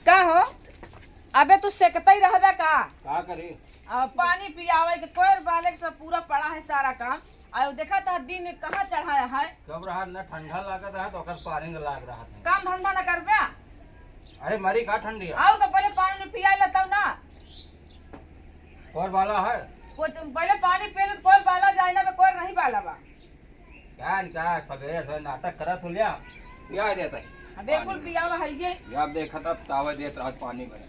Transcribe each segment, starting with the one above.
का हो अबे तू सेकता ही रहबे का करी पानी पियावे के कोई बाले के सब पूरा पड़ा है सारा काम। आयो देखा था दिन कहाँ चढ़ाया है। कब रहा न ठंडा लागत रहा तो ओकर पानी न लाग रहा था। काम धंधा न करबे। अरे मरी का ठंडी है। आओ तो पहले पानी में पिया लेता ना। कोर वाला है पहले पानी पिए तो कोई बाला जाए ना कोई नहीं बाला बा। क्या सवेरे से नाटक करत हो लिया पिया देता है। बिल्कुल पियावा है जे। या देखा था तावा देत रहा पानी में।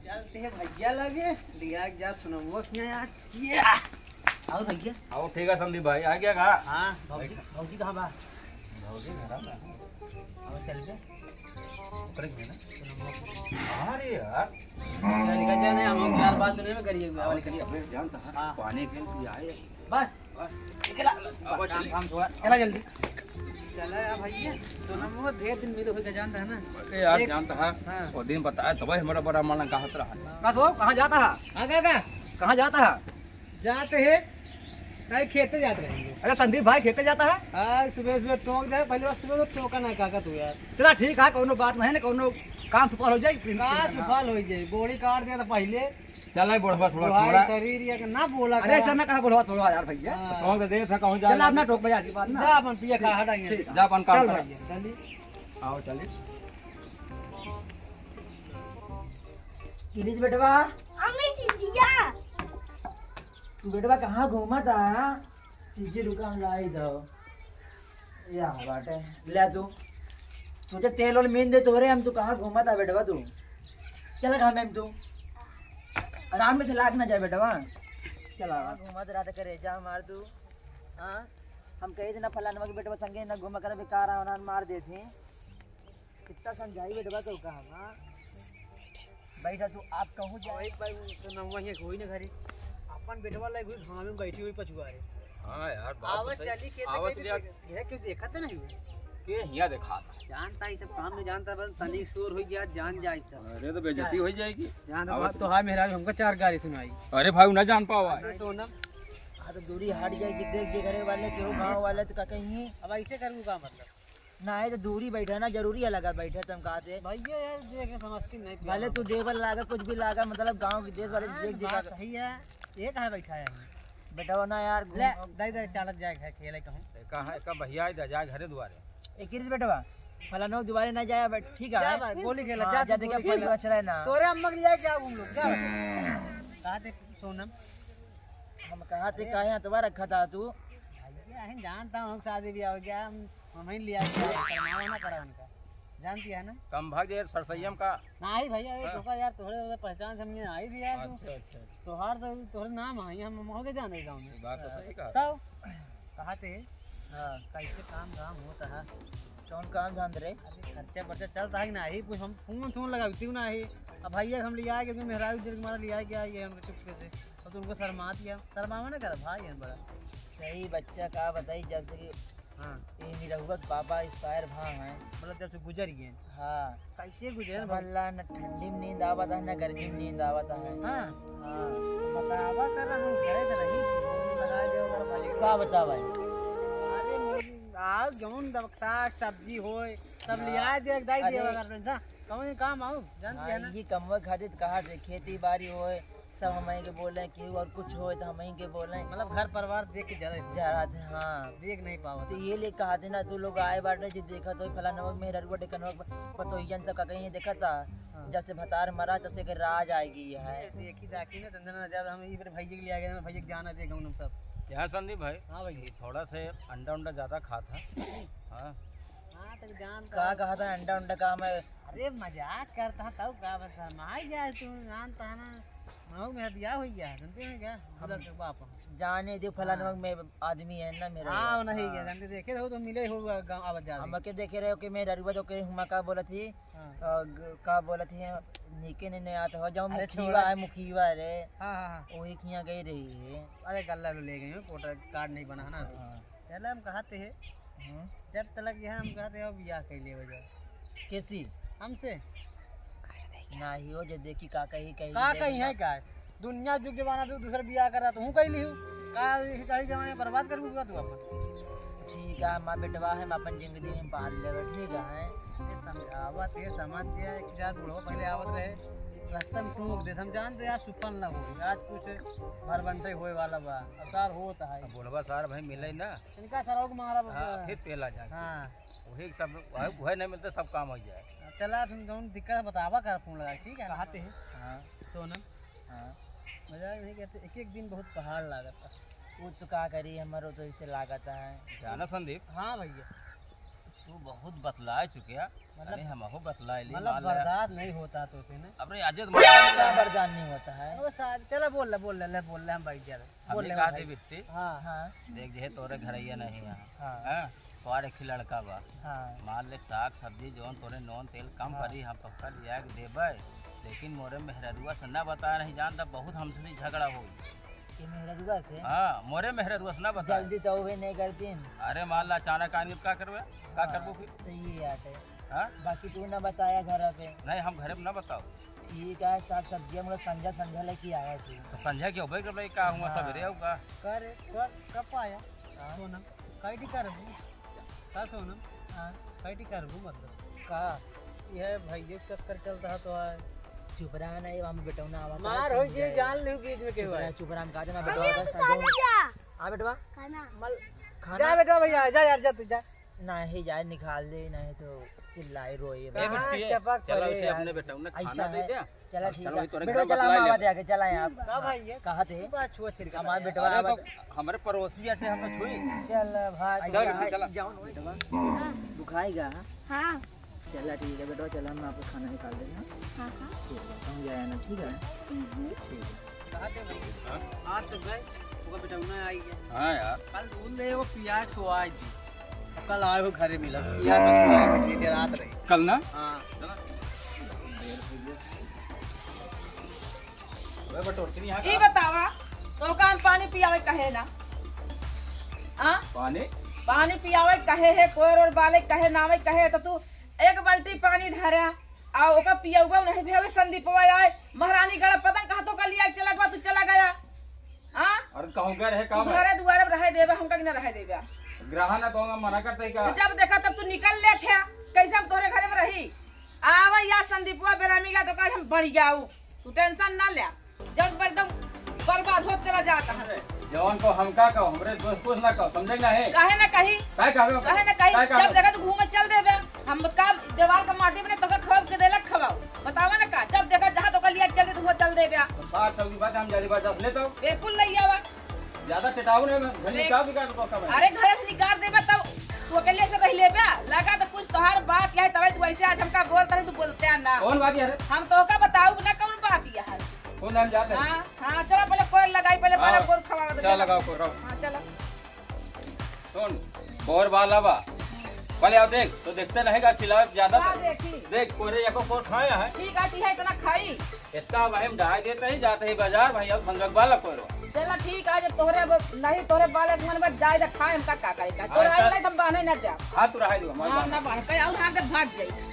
चलते हैं भैया लगे लिया जा सुनो यार आओ भैया आओ ठीक है संदीप भाई आ गया कहा। हाँ भौजी कहाँ बा भौजी घर में आओ चल के उतर गए ना। अरे यार निकल जाने हम चार बात सुने में करिए वाले करिए अपने जानता है हाँ। पानी के लिए आए बस बस निकला अब काम काम थोड़ा चला जल्दी चला यार भैया सोना ढेर दिन मिले हुए जानता है ना यार जानता है हाँ। वो दिन बताया तब हमारा बड़ा मन कहत रहा। बस हो कहाँ जाता है आगे कहाँ जाता है जाते हैं कहीं खेते जाते रहेंगे। अरे संदीप भाई खेते जाता है हाँ सुबह सुबह टोक दे पहले बार सुबह तो टोका ना काका तू यार चला ठीक है कोनो बात नहीं ना कोनो काम सुफल हो जाए सुफल हो जाए बोड़ी काट दिया तो पहले चल बुढ़वा थोड़ा थोड़ा शरीर या ना बोला अरे ऐसा ना कहा बुढ़वा थोड़ा यार भैया टोक दे दे था कहूं जा चल अपना टोक भैया की बात ना जा अपन पिया खा हटाएंगे जा अपन काम कर जल्दी आओ चलिए किलीज बेटवा अम्मी सिंधिया तू बेटवा कहाँ घूमा था चीजें दुकान लाई दो या बाटे ले तू तुझे तेल और मीन दे तोरे हम तू कहाँ घूमा था बेटवा तू चल कहाँ मैम तू आराम में से लाग ना जाए बेटवा चला घूमा तो रहा करे जा मार तू हाँ हम कही थे ना फलाना के बेटवा संगे ना घूमा कर बेकार आना मार दे थे कितना समझाई बेटवा तो कहा बैठा तू आप कहूँ जाए वही कोई ना घरे अपन बेटवा लाइक हुई घाम में बैठी हुई पछुआ रे। हां यार आवत चली खेत ये क्यों देखा था नहीं के हिया देखा जानता ही सब काम में जानता बस सनी शोर हो गया जान जाए सब। अरे तो बेइज्जती हो जाएगी जान तो हां मेरा हमको चार गाली सुनाई। अरे भाई ना जान पावा तो ना हां तो दूरी हट जाएगी देख के घरे वाले क्यों गांव वाले तो कहीं अब ऐसे करूंगा मतलब ना है तो दूरी बैठा ना जरूरी है लगा बैठा तुम कहते भैया यार देख समझती नहीं भले तू देवल लागा कुछ भी लागा मतलब गांव के देश वाले देख देगा सही है ये कहां बैठा है बेटा ना यार दे दे चालत जाए है खेले कहूं कहां का भैया इधर जा घरे दुआरे एक ही बेटवा फलानो दोबारा ना जाए बट ठीक है गोली खेला जा देखे परिवार चला ना तोरे अम्मा के लिए क्या घूम लोग क्या कहा थे सोनम हम कहा थे कहां तुम्हारा रखा था तू भैया हम जानता हूं शादी भी हो गया हम ही लिया करवाना ना करा उनका जानती है ना कम भाग दे सरसैयम का नहीं भैया ये धोखा यार तोहरे पहचान समझ आई थी यार अच्छा अच्छा तोहार तो तोहरे नाम है हम मोगे जाने गांव में बात तो सही कहा तब कहते हां कैसे काम होता है कौन काम जान रे अरे खर्चा बर्चा चलता है ना ही कुछ हम फोन लगाती हूं ना ही अब भैया हम लिया के मेहराज देर मारा लिया के आई है उनको चुपके से और तो उनको शर्मा दिया शर्मावा ना कर भाई है बड़ा सही बच्चा का बताई जब से हाँ ये नहीं रहूगा पापा एक्सपायर भाई हैं मतलब जब से गुजर गए हाँ कैसे गुजर भल्ला न ठंडी में नींद आवत है न गर्मी में नींद आवत है हाँ हाँ बतावा कर हम घरे से नहीं लगा दे भाई का बतावा अरे आज जौन साग सब्जी होए सब लिया दे दाई दे अगर कौन काम आऊ जानती है ना ये कमवा खातिर कहा से खेती बाड़ी होए सब हमें के बोल रहे कि और कुछ हो तो हमें के बोल रहे हैं मतलब घर परिवार देख के जा रहे थे हाँ देख नहीं पाओ तो ये ले कहा थे ना तू लोग आए बाटे जो देखा तो फला नमक में ररुआ कनवक पतो जन सब का कहीं देखा था जब से भतार मरा तब से राज आएगी है देखी जाके ना तंदना जब हम इधर भैया के लिए आ गए भैया जाना देखा हम सब यहाँ संदीप भाई हाँ भाई थोड़ा से अंडा ज्यादा खाता हाँ हाँ तक जान कहा था अंडा का मैं अरे मजाक करता तब का बस मार जाए तू जानता है ना मेरा ब्याह हो गया जानते हैं क्या बाप जाने दो फला नमक में आदमी है ना मेरा हाँ नहीं क्या जानते देखे हो तो मिले हो गांव आवाज जा हम के देखे रहे हो कि मैं ररुआ तो के हुमा का बोला थी का बोला थी निके ने आता हो जाओ मुखीवा रे हां हां वही खिया गई रही है अरे गल्ला ले गई कोटा कार्ड नहीं बना है ना चल हम कहते हैं जब तलक यहाँ हम कहते हो बियाह कैले हो जाए कैसी हमसे ना ही हो जे देखी का कही कही का कहीं है का दुनिया जुग जमाना तो दूसरा बियाह करा तो हूँ कैली हूँ का चालीस जमाने बर्बाद कर दूंगा तू अपन ठीक है माँ बेटवा है हम अपन जिंदगी में पाल लेवे ठीक है ये समझावत ये समझ दिया एक चार बुढ़ो पहले आवत रहे रास्ता में ठूक दे हम जानते यार सुपन ना हो आज कुछ भर बंटे होए वाला बा असार होता है बोलबा सार भाई मिले ना इनका सराव को मारा हाँ, फिर पेला जाए हाँ वही सब वही नहीं मिलते सब काम हो जाए। चला तुम जौन दिक्कत है बतावा कर फोन लगा ठीक है कहते हैं हाँ सोनम हाँ मजाक नहीं कहते एक एक दिन बहुत पहाड़ लागत वो तो का करी हमारो तो इसे लागत है जाना संदीप हाँ भैया तू बहुत बतला चुके मतलब हम हो बतलाए ली मतलब बर्दाश्त नहीं होता तो उसे ना अबे अजय क्या बरदान नहीं होता है वो साथ चला बोल ले हम बैठ जा बोल कहा थी बिट्टी हाँ हाँ देख जे तोरे घरैया नहीं यहाँ हाँ हाँ तोरे एक लड़का बा हाँ मान ले साग सब्जी जौन तोरे नॉन तेल कम पड़ी हम पक्का लिया के देबै लेकिन मोरे मेहररुआ से ना बता नहीं जानता बहुत हमसे भी झगड़ा हो ये मेरा दुआ से हाँ मोरे मेहररुआ से ना बता जल्दी तो वे नहीं करती अरे मान ला अचानक आनी का करबे का करबो फिर सही बात है हाँ बाकी तू ना बताया घर पे नहीं हम घरे में ना बताओ ठीक है साग सब्जी हम लोग संझा लेके आया थी तो संजय क्यों भाई कर का हुआ हाँ। सवेरे होगा कर कब आया सोनम कैटी कर का सोनम हाँ कैटी कर मतलब का यह भैया चक्कर चलता है तो है चुप रहा नहीं हम बेटौना आवा मार हो जी जान ले बीच में के हुआ चुप रहा का मैं बेटवा का आ बेटवा खाना मल खाना जा बेटवा भैया जा यार जा तू जा नहीं जाए निकाल दे नहीं तो चिल्लाई रोए ए हाँ, बिट्टी चपक चलो पड़े उसे यार। अपने बेटा ने ऐसा खाना दे है। दे चला ठीक चलो, है तोरे बेटो घर में चला बतला मावा ले। दे के चला आप का भैया कहाँ थे बा छुआ छिड़का हमारे बेटवा अरे आवा तो हमारे पड़ोसी आते हम तो छुई चल भाई चल, चला। जाओ ना बेटवा तू खाएगा हाँ चला ठीक है बेटवा चला मैं आपको खाना निकाल देना हाँ हाँ ठीक है समझ आया ना ठीक है ठीक है कहा थे भैया आज तो गए वो बेटा उन्हें आई है हां यार कल दूध ले वो पियाज सोआई थी और कल आए वो घरे मिला पियाज मत खिलाए बैठी देर रात रही कल ना हाँ चला वे बटोरती यहां ई बतावा तो काम पानी पियावे कहे ना हाँ पानी पियावे कहे है कोयर और बाले कहे नावे कहे तो तू एक बाल्टी पानी धरा आ ओका पियाऊगा नहीं भेवे संदीपवा आए महारानी गड़ा पतंग कहा तो का लिया के चला गया तू चला गया हाँ और कहूं का रहे काम घरे दुआरे रहे देवे हमका कि ना रहे देवे ग्राहक ना कहूंगा मना करते का तो जब देखा तब तू निकल ले थे कैसे हम तोरे घरे में रही आवा या संदीपवा बेरामी का तो का हम बढ़ गया तू टेंशन ना ले जब एकदम बर्बाद हो चला जाता है जवान को हम का कहो हमरे दोस्त कुछ ना कहो समझे ना है कहे ना कही काय कहबे कहे ना कही जब देखा तू घूमे चल देवे हम का दीवार का माटी में तो खब के देलक खवाओ बतावा ना का जब देखा जहां तो का लिया चल दे तू चल देवे साग सब्जी बात हम जल्दी बात ले तो बिल्कुल नहीं आवा ज्यादा चटाऊ ने घनी का बिगाड़ को कब अरे घर से निकाल देवे तब तू अकेले से रह लेबे लगा तो कुछ तोहार बात क्या है तब तू ऐसे आज हमका बोलता है तू बोलते है ना कौन बात है हम तो का बताऊ ना कौन बात यह है कौन नाम जाते हाँ हाँ चलो पहले कोई लगाई पहले हाँ। बारह गोर खवा दे चल लगाओ को रहो हाँ चलो सुन बोर बाला बा पहले आप देख तो देखते रहेगा खिलाओ ज्यादा हाँ, तो देखी देख कोरे एको कोर खाया है ठीक है इतना खाई इतना भाई हम ढाई देते ही जाते ही बाजार भाई अब संजोग वाला कोरो चलो ठीक है जब तोहरे नहीं तोहरे बाले मन में जाए तो खाए हम का करेगा तोरे हाँ, आई नहीं तुम बहने न जा हाथ तो रहा दो हाँ ना बहन कहीं और हाथ से भाग जाई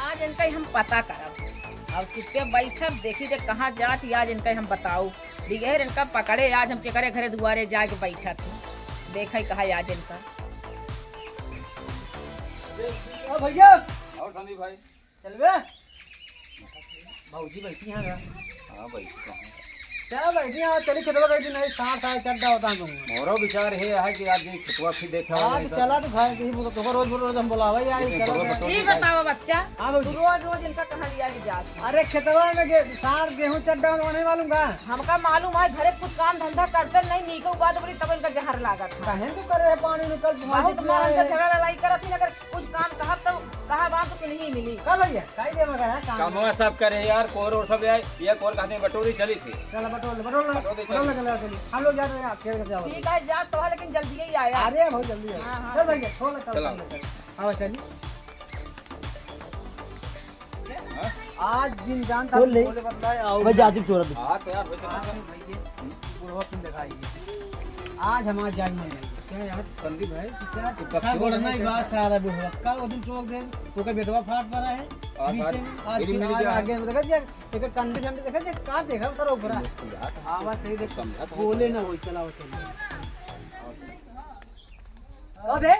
आज इनका हम पता करब अब कितने बैठब देखी जे कहाँ जात आज इनका हम बताऊ बिगेर इनका पकड़े आज हम केकरे घरे दुआरे जाके बैठा थी देखे कहा आज इनका भैया और संदीप भाई चल बे भाऊजी बैठी हैं हां भाई चलो बैठी हैं चली खेतवा बैठी नहीं साथ आए चड्डा होता हूँ मोरो विचार है कि आज खतवा फिर देखा आज चला तो खाए कहीं तो रोज हम बुलावा यार चलो ये बताओ बच्चा हाँ तू रोज रोज इनका कहाँ लिया के जात अरे खेतवा में सार गेहूं चड्डा नहीं मालूम का हमका मालूम है घरे कुछ काम धंधा करते नहीं नीको बात बड़ी तब इनका जहर लागत है कहें तो कर रहे पानी निकल बहुत मारन से झगड़ा लड़ाई करत थी अगर कुछ काम कहा तो कहा बात तो नहीं मिली का भैया काई दे मगर है काम कामवा सब करे यार कोर और सब ये कोर कहते बटोरी चली थी चल बटोल चलिए हम लोग जा रहे हैं खेल कर जाओ ठीक है जा तो है लेकिन जल्दी ही आया अरे बहुत जल्दी है हाँ, हाँ। चल भैया छोड़ चलो। आओ चलिए आज दिन जानता खोल ले। बोले बतलाए आओ मैं जाती तोरा भी। हाँ तो यार वैसे बुढ़वा तुम दिखाइए आज हमारा जान नहीं क्या यार संदीप भाई क्या बोलना ही बात सारा बुढ़वा कल वो दिन चौक दे तो का बेटवा फाट पड़ा है बीच में आज फिर आगे देखा जे एक कंडीशन देखा जे का देखा तारा ऊपर आवाज सही देख बोले ना वही चलाओ चल अबे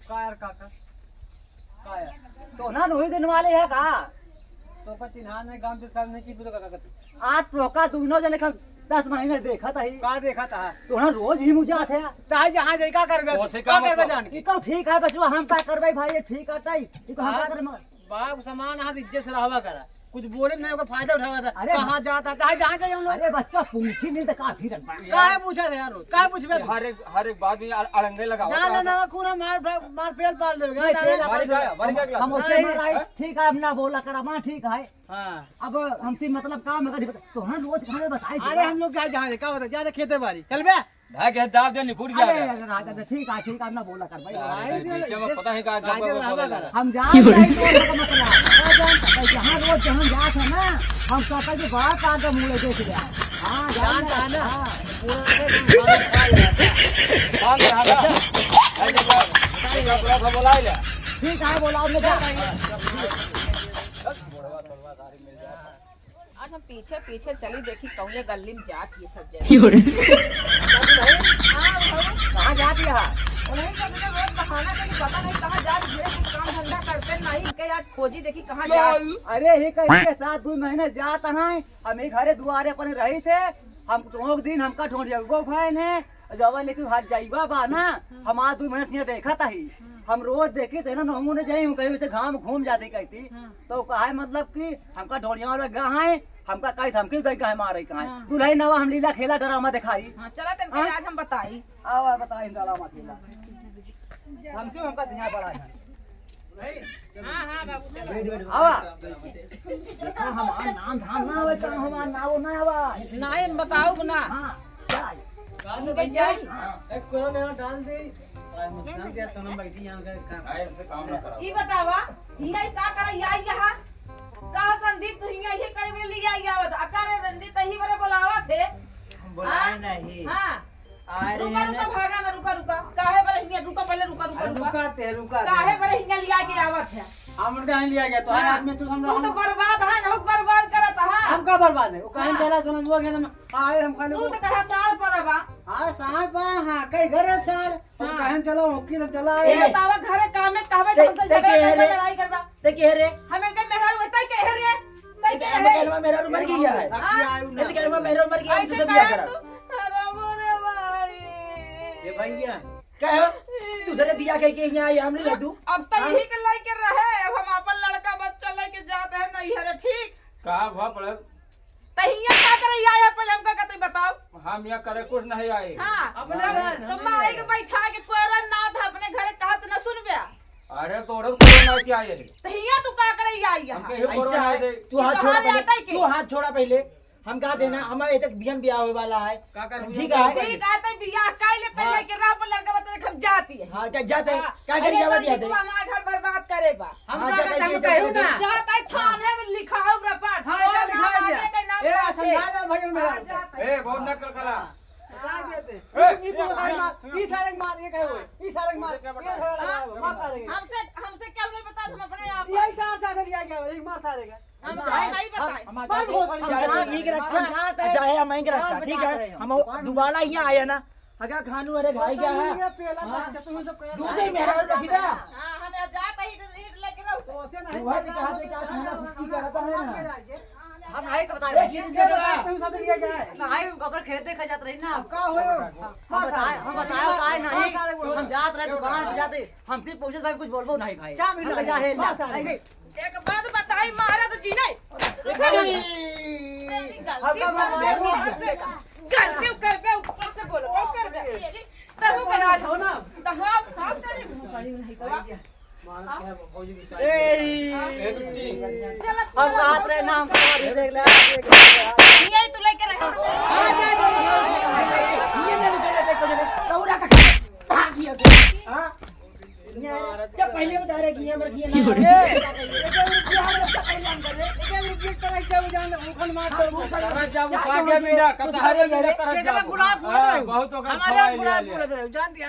का यार काका का यार तो ना नोई दिन वाले है का तो का चिन्हा नहीं गांव से काम नहीं की तो काका करते आज तो का दोनों जने का 10 महीने देखा था ही का देखा था तो ना रोज ही मुझे आते हैं चाहे जहां जाए का करबे का करबे जान ई तो ठीक है बचवा हम का करबे भाई ये ठीक है ताई ई तो हम का करे बाप सामान हाथ इज्जत से रहवा करा कुछ बोले नहीं का फायदा उठावा था अरे कहां जाता चाहे जहां जाए हम लोग अरे बच्चा पूछी नहीं तो काफी रख काहे पूछा थे यार काहे पूछबे हर एक बात में अड़ंगे लगाओ ना ना खूना मार पेल पाल देगा हम उससे मारा ठीक है अपना बोला करा मां ठीक है हां अब हमसे मतलब काम है तो हम रोज खाने बताए अरे हम लोग क्या जहां का बता ज्यादा खेते बाड़ी चल बे भाई के दाब दे निपुर जा अरे ठीक है अपना बोला कर भाई नीचे में पता है का गप्पा हम जा रहे हैं तो मतलब जहां रोज जहां जात है ना हम कहता जो बाहर काट के मुंह देख लिया हां जानता है ना काम रहा ऐसे बड़ा बोला ले ठीक है बोला आपने क्या आज हम पीछे पीछे चली देखी कौन गली में जात ये सब जगह कहां जाती है उन्हें सब ने रोज बहाना करके पता नहीं कहां जा रही है काम धंधा करते नहीं के आज खोजी देखी कहां जा अरे ही के साथ 2 महीने जाता है हम एक घरे दुआरे पर रही थे हम तो दिन हमका ढूंढिया गो फैन है जब लेकिन हाथ जाइबा बा ना हम आज 2 महीने से देखा था ही हम रोज देखे थे ना नमू ने जाई कहीं से घाम घूम जाती कहती तो कहा मतलब कि हमका ढोड़िया वाला गाँव है हमका कही धमकी गई कहे मारे कहा दुल्हन नवा हम लीला खेला ड्रामा दिखाई हां चला तेरे आज हम बताई आओ बताई ड्रामा खेला हम क्यों हमका ध्यान पड़ा है हां हां बाबू चला आवा देखा हमारा नाम धाम ना आवे काम हमारा नाम ना आवा नहीं बताओ ना हां जाए कान बन जाए एक करो ले डाल दे मुस्कान के तो हम बैठी यहां का ऐसे काम ना करो ई बतावा हिया का करे आई यहां का संदीप तू हिया ये करे ले लिया आवत अकारे रंदीप तही बरे बुलावा थे बुलाए नहीं हां अरे रुका भागा ना रुका काहे बरे हिया रुका पहले रुका काहे बरे हिया लिया के आवत है हम कहां लिया गया तो हाथ में तू समझा तू तो बर्बाद है ना बर्बाद करत है हम का बर्बाद है वो कहां चला सुन वो के आए हम खाली तू तो कहा साड़ परबा हां साढ़ पा हां कई घरे साढ़ हम कहां चला होकी तो चला ए बतावा घरे काम में कहबे तो हमसे झगड़ा करबे लड़ाई करबा ते के रे हमें के मेहरा होता है के रे तई के मैं कहलवा मेरा मर गया है नहीं कहलवा मेरा मर गया ऐसे तो बिया कहा करा तू अरे मोरे भाई ये भैया कहो दूसरे बिया कह के यहां आई हमने ले दू अब तो यही के लायक रहे अब हम अपन लड़का बच्चा लेके जाते हैं नहीं है ठीक कहा हुआ पड़े तहिया का करे आए है पहले हमका कहते बताओ हम यहाँ करे कुछ नहीं आए हां अपने घर तो माई के बैठा के कोरा ना था अपने घरे कहा तू ना सुनबे अरे तो औरत कोरोना क्या आए तहिया तू का करे आई हमके है ये कोरोना आए थे तू हाथ छोड़ा पहले तू हाथ छोड़ा पहले हम कहा देना हमारे तक बियन ब्याह होने वाला है ठीक है ठीक है तो बियाह काई लेते लेके राह पर लड़का बच्चा हम जाती है हां क्या जाते हैं क्या करिए आवाज दे हमारा घर बर्बाद करे बा हम का कहू ना जाता है थाने में लिखाओ रपट हां क्या लिखा है ए समझा भैया मेरा ए बहुत न कलकला बता देते ई सारे मार ये कहे ई सारे मार मारता रहेगा हमसे क्यों नहीं बता हम अपने आप यही साथ साथ लिया गया एक मार सारेगा हमसे नहीं बताए चाहे हम नहीं रखा ठीक है हम दोबारा यहाँ आया ना अगर खानू अरे भाई क्या है दूसरे मेरा सीधा हां हम जात ही रीड लेके रहो वह कहा से क्या खाना फुसकी करता है ना हम नहीं बता नहीं कबर खेत देखा जात रही ना का हो हम बताए नहीं हम जात रहे दुकान पे जाते हमसे पूछे भाई कुछ बोलबो नहीं भाई हम जा है एक बात बताई महाराज जी ने गलती कर पे ऊपर से बोलो और कर पे तब बना हो ना तो हम करे भूसाड़ी नहीं करवा हम रात रहे नाम देख ले ये तू लेके रहे ये नहीं करे देखो दौड़ा का भागिया से हां क्या पहले बता रहे कि हमर की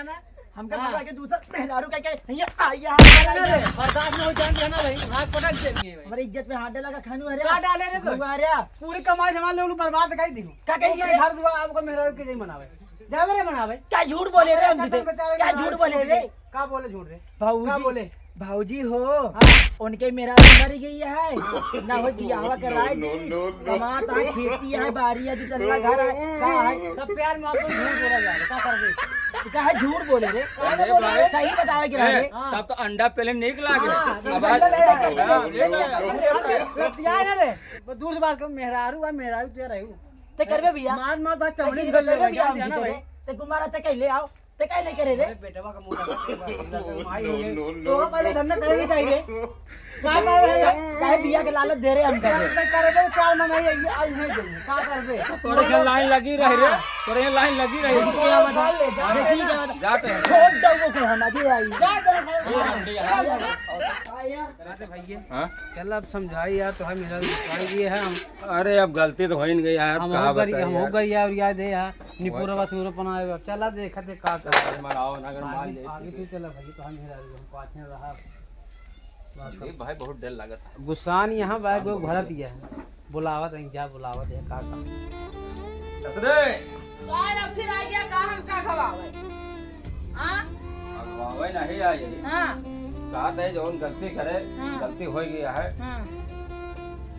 ना हम कहा के दूसरा मेहरारू का क्या आया बर्दाश्त नहीं हो जान ना भाई हाथ पटक देंगे हमारी इज्जत में हाथ डाला खानू अरे का डाले रे तो पूरी कमाई संभाल ले बर्बाद कर दी का कहीं घर दुआ आपको मेहरारू के नहीं मनावे जावे रे मनावे क्या झूठ बोले रे हम क्या झूठ बोले रे का बोले झूठ रे भाऊजी बोले भाऊजी हो उनके मेरा मर गई है ना हो बियाह कराए कमाता है खेती है बारी है चलना घर है का है सब प्यार में आपको झूठ बोला जा रहा कर दे का है झूठ बोले रे सही बतावे कि रहे तब तो अंडा पहले निकला प्यार है रे दूर से बात कर मेहरारू ते रहू ते करबे भैया मार बात चमड़ी निकल ले ना भाई ते कुमारा ते कहले आओ ते काय नहीं करे रे बेटवा का मुंह तो पहले धंधा करे चाहिए का काहे बिया के लालच दे रहे हम करे तो 4 महीने आई है का करबे तोरे लाइन लगी रही रे तोरे लाइन लगी रही क्या मतलब देखी क्या मतलब जाते हैं छोड़ दो को हम आगे आई हां चल अब समझाई यार तो हम मेरा ये है हम अरे अब गलती तो हो ही गई यार हम हो गई यार याद है यार निपुरवा सूरपना है चला देखते का कर मराओ नगर मार आगे तू चला भाई तो हम पाछे रहा भाई बहुत डर लगा था गुस्सान यहाँ भाई को भरत है बुलावत है जा बुलावत है का कसरे काय अब फिर आ गया का हम का खवावे हां अगवावे नहीं आई हां कहा थे जो गलती करे गलती हो गई है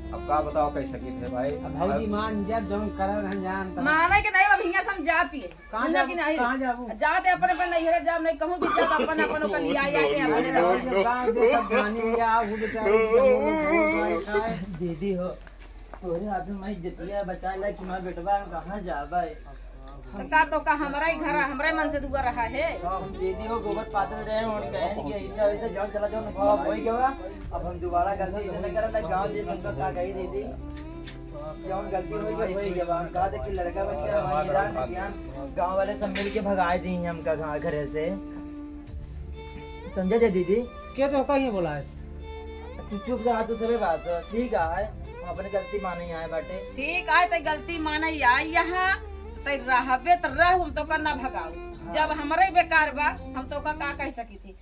अब का बताओ कैसे की थे भाई भौजी मान जब जौन करर हम जान माने के नहीं अब हिया समझाती है कहां समझा कि नहीं कहां जाबू जाते अपन अपन नहीं है जब नहीं कहूं कि सब अपन अपन को लिया आए अपने रहो गांव दे सब जानी या वो बेचारे दीदी हो तोरे हाथ में इज्जतिया बचा ले कि मैं बेटवा कहां जाबे तो का हमारा ही घर हमारे मन से दुआ रहा है हम दीदी हो गोबर पाते रहे और कहे कि ऐसा वैसा जान चला जाओ ना हो गया अब हम दोबारा गलती नहीं करता गांव देश हमका का गई दीदी क्यों गलती हो गई हम कहा था कि लड़का बच्चा हमारी जान गांव वाले सब मिल के भगाए दी हमका घर से समझे थे दीदी क्या तो कहीं बोला है तू चुप जा तू सबे बात ठीक है हम अपनी गलती माने आए बाटे ठीक है तो गलती माने आई यहाँ तो रहबे तो रह हम तो करना भगाऊ जब हमारे बेकार बा हम तो का कह सकी थी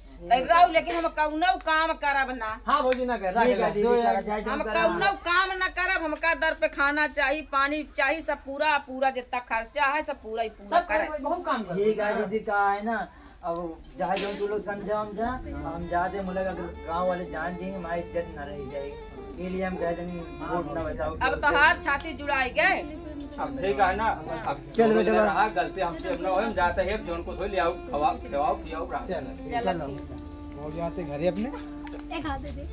रहू लेकिन हम कौनो काम करब ना हां भौजी ना कह हम कौनो काम ना करब हमका दर पे खाना चाहिए पानी चाहिए सब पूरा पूरा जितना खर्चा है सब पूरा ही पूरा करे बहुत काम ठीक है दीदी का है ना अब जहाँ जो तू लोग समझा हम जाते मुझे अगर गाँव वाले जान देंगे हमारी इज्जत न रह जाएगी ये लिए हम कह देंगे वोट न बचाओ अब तो हाथ छाती जुड़ाई गए अब ठीक है ना अब चल बेटा रहा गलती हमसे अपना हम जाते हैं जोन को ले आओ खवाओ खिलाओ पियाओ चलो ठीक हो जाते घरे अपने एक हाथ दे दे